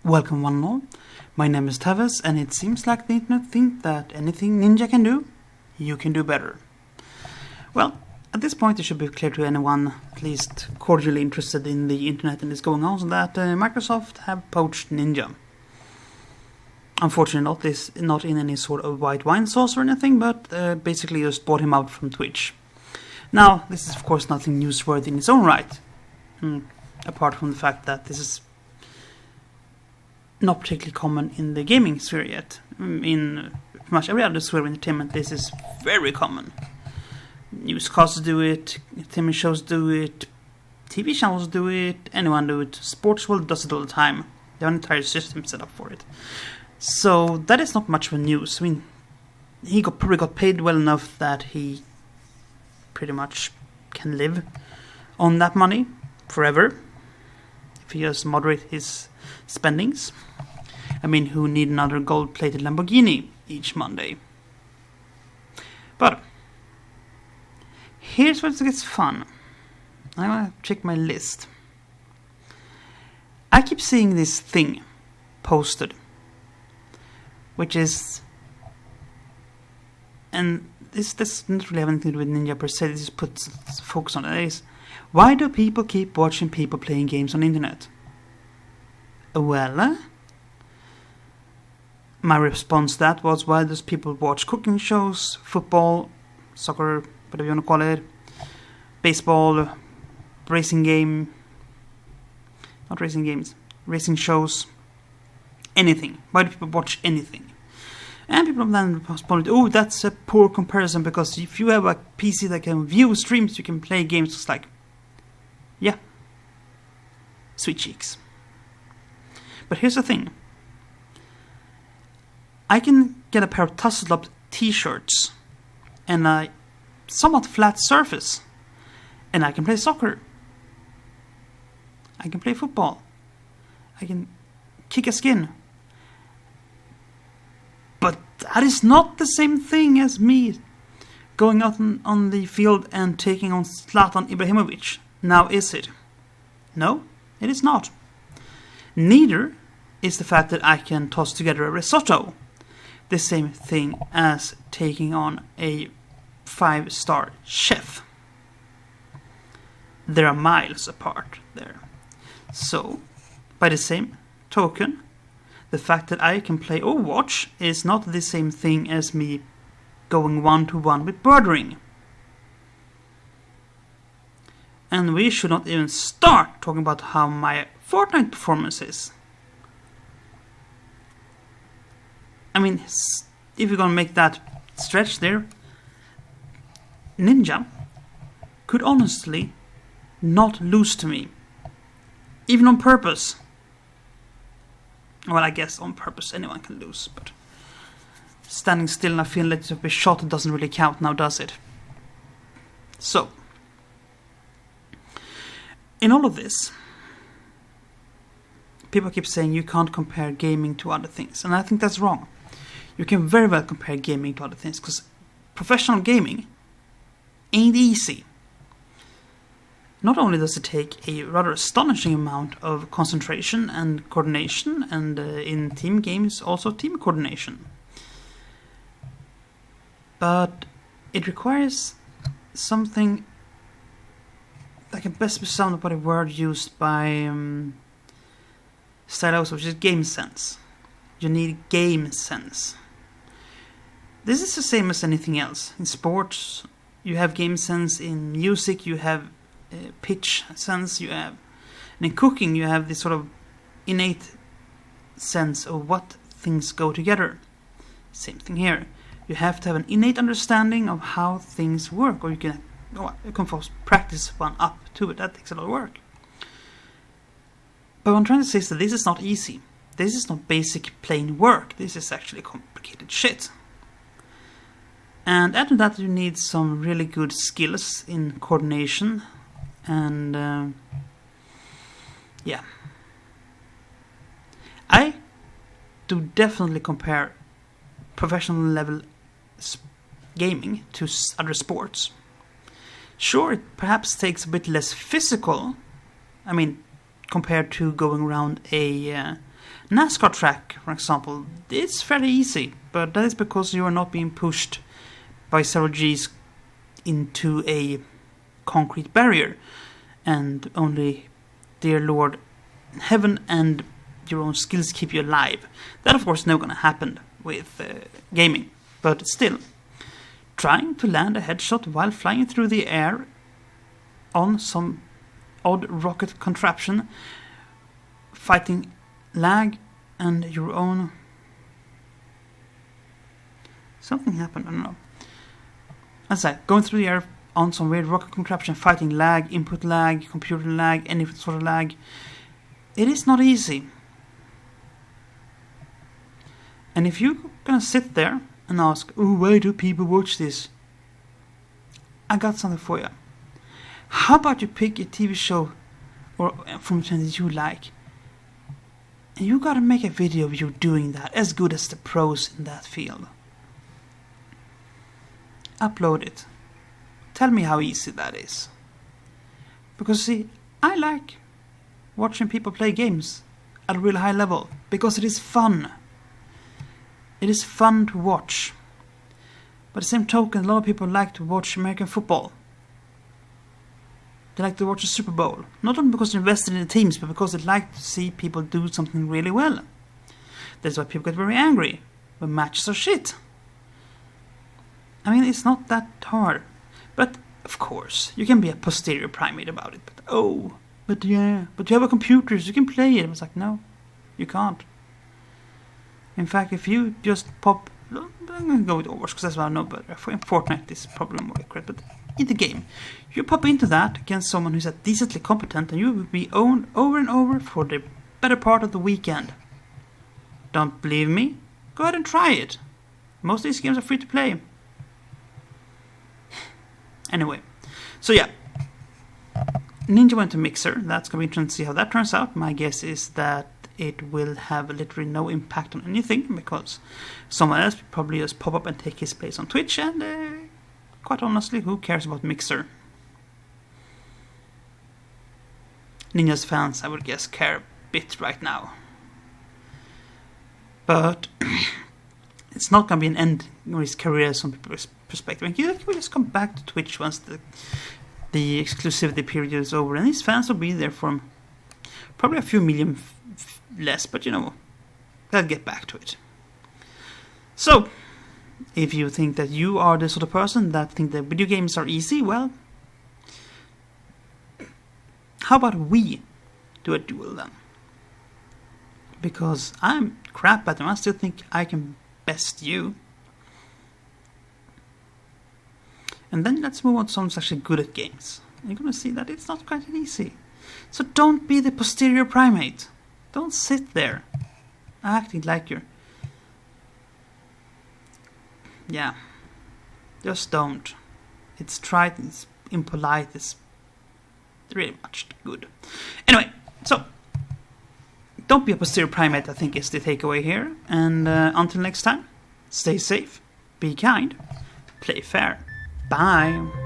Welcome one and all. My name is Tawess, and it seems like the internet thinks that anything Ninja can do, you can do better. Well, at this point it should be clear to anyone at least cordially interested in the internet and is going on that Microsoft have poached Ninja. Unfortunately not in any sort of white wine sauce or anything, but basically just bought him out from Twitch. Now, this is of course nothing newsworthy in its own right, apart from the fact that this is not particularly common in the gaming sphere yet. In pretty much every other sphere of entertainment, this is very common. Newscasts do it, TV shows do it, TV channels do it, anyone do it. Sports world does it all the time. They have an entire system set up for it. So that is not much of a news. I mean, he probably got paid well enough that he pretty much can live on that money forever if he just moderate his spendings. I mean, who need another gold-plated Lamborghini each Monday? But here's where it gets fun. I'm gonna check my list. I keep seeing this thing posted, which is, and this doesn't really have anything to do with Ninja per se. This just puts focus on it. It is, why do people keep watching people playing games on the internet? Well, my response to that was, why does people watch cooking shows, football, soccer, whatever you want to call it, baseball, racing shows, anything. Why do people watch anything? And people then responded, oh, that's a poor comparison, because if you have a PC that can view streams, you can play games. It's like, yeah, sweet cheeks. But here's the thing. I can get a pair of tussle-up t-shirts and a somewhat flat surface, and I can play soccer. I can play football. I can kick a skin. But that is not the same thing as me going out on the field and taking on Zlatan Ibrahimovic. Now is it? No, it is not. Neither is the fact that I can toss together a risotto the same thing as taking on a 5-star chef. There are miles apart there. So, by the same token, the fact that I can play Overwatch is not the same thing as me going 1-to-1 with birdering. And we should not even start talking about how my Fortnite performance is. I mean, if you're gonna make that stretch there, Ninja could honestly not lose to me. Even on purpose. Well, I guess on purpose anyone can lose, but standing still and I feel like to be shot doesn't really count now, does it? So, in all of this, people keep saying you can't compare gaming to other things, and I think that's wrong. You can very well compare gaming to other things, because professional gaming ain't easy. Not only does it take a rather astonishing amount of concentration and coordination, and in team games also team coordination, but it requires something that can best be summed up by the word used by Stylos, which is game sense. You need game sense. This is the same as anything else. In sports, you have game sense. In music, you have pitch sense. And in cooking, you have this sort of innate sense of what things go together. Same thing here. You have to have an innate understanding of how things work, or you can practice one up to it. That takes a lot of work. But what I'm trying to say is that this is not easy. This is not basic plain work. This is actually complicated shit. And after that, you need some really good skills in coordination. And yeah. I do definitely compare professional level gaming to other sports. Sure, it perhaps takes a bit less physical. I mean, compared to going around a NASCAR track, for example, it's fairly easy, but that is because you are not being pushed by 0Gs into a concrete barrier, and only dear Lord Heaven and your own skills keep you alive. That, of course, is not going to happen with gaming, but still, trying to land a headshot while flying through the air on some odd rocket contraption, fighting lag and your own... Something happened, I don't know. As I said, going through the air on some weird rocket contraption, fighting lag, input lag, computer lag, any sort of lag. It is not easy. And if you're gonna sit there and ask, oh, why do people watch this? I got something for you. How about you pick a TV show or from that you like, and you gotta make a video of you doing that, as good as the pros in that field. Upload it. Tell me how easy that is. Because see, I like watching people play games at a really high level, because it is fun. It is fun to watch. By the same token, a lot of people like to watch American football. They like to watch the Super Bowl. Not only because they're invested in the teams, but because they like to see people do something really well. That's why people get very angry when matches are shit. I mean, it's not that hard. But, of course, you can be a posterior primate about it. But you have a computer, so you can play it. It's like, no, you can't. In fact, if you just pop... I'm going to go with Overwatch, because that's what I know better. For Fortnite, this is probably more accurate, but in the game, you pop into that against someone who's decently competent, and you will be owned over and over for the better part of the weekend. Don't believe me? Go ahead and try it. Most of these games are free to play. Anyway, so yeah. Ninja went to Mixer. That's going to be interesting to see how that turns out. My guess is that it will have literally no impact on anything, because someone else will probably just pop up and take his place on Twitch, and quite honestly, who cares about Mixer? Ninja's fans, I would guess, care a bit right now. But it's not going to be an end of his career from people's perspective. He will just come back to Twitch once the exclusivity period is over, and his fans will be there for probably a few million less, but they'll get back to it. So, if you think that you are the sort of person that think that video games are easy, well, how about we do a duel then? Because I'm crap at them, I still think I can best you. And then let's move on to someone who's actually good at games. You're going to see that it's not quite easy. So don't be the posterior primate. Don't sit there acting like you're... Yeah. Just don't. It's trite, it's impolite, it's really much good. Anyway, so don't be a posterior primate, I think is the takeaway here. And until next time, stay safe, be kind, play fair. Bye.